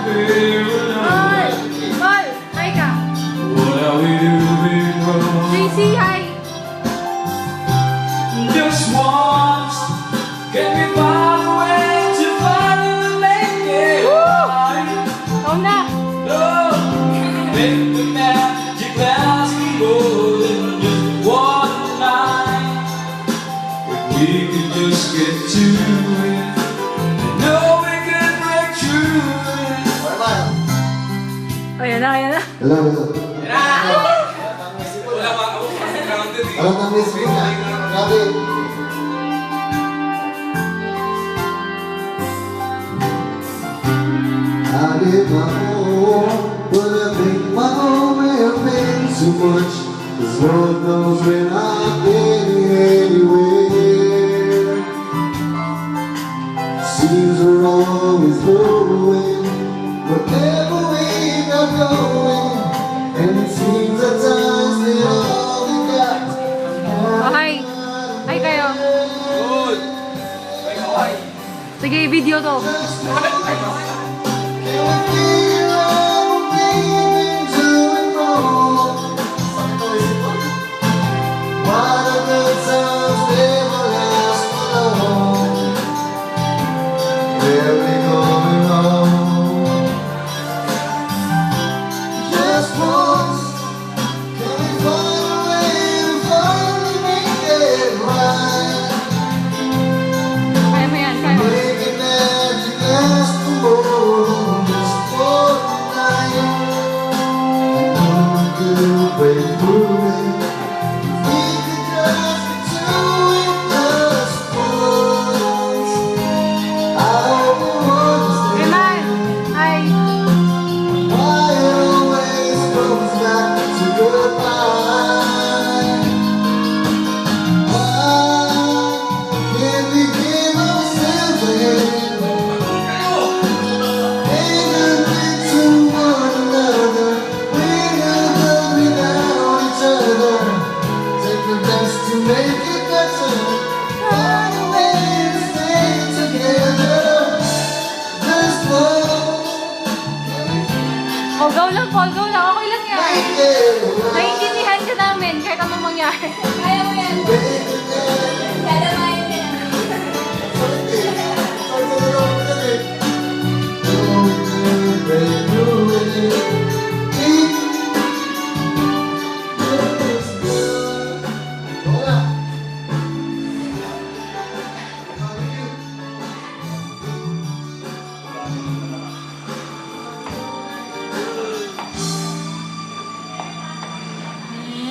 Paul! Paul! Hi ka! Tracy, hi! Just once, get me by the way to finally make it right. Home na! Oh, make the magic last more than just one night. If we could just get to it, I know we could break through it. Ayan na, ayan na. Hello, hello. Alam na miss mo na. Grabe. I did my home, but I think my home may have been too much. 'Cause Lord knows when I've been anywhere. Seems we're always growing, whatever we got going. And it seems at times that all we got. Oh, hi! Hi kayo! Good. Sige, video to. Can we figure out what we've been doing wrong? Why the good times never last for long? Where we going wrong? Just once, can we find a way to finally make it right? Kaya mo yan, kaya mo. Make it magic last for more than just one night. I know we could break through it. We could just get to it just once. I hope you understand Reman! Hi! why it always comes back to goodbye. Why can't we give ourselves a hand? Ain't nothing to one another. We're not good without each other. Take the best to make it better. Find a way to stay together. Just once, Oh, go lang, Paul. Go lang. Okay lang yan. make it right. Naiintindihan ka namin kahit anong mangyari. Kaya mo yan. Dadamayan ka na.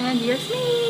And here's me.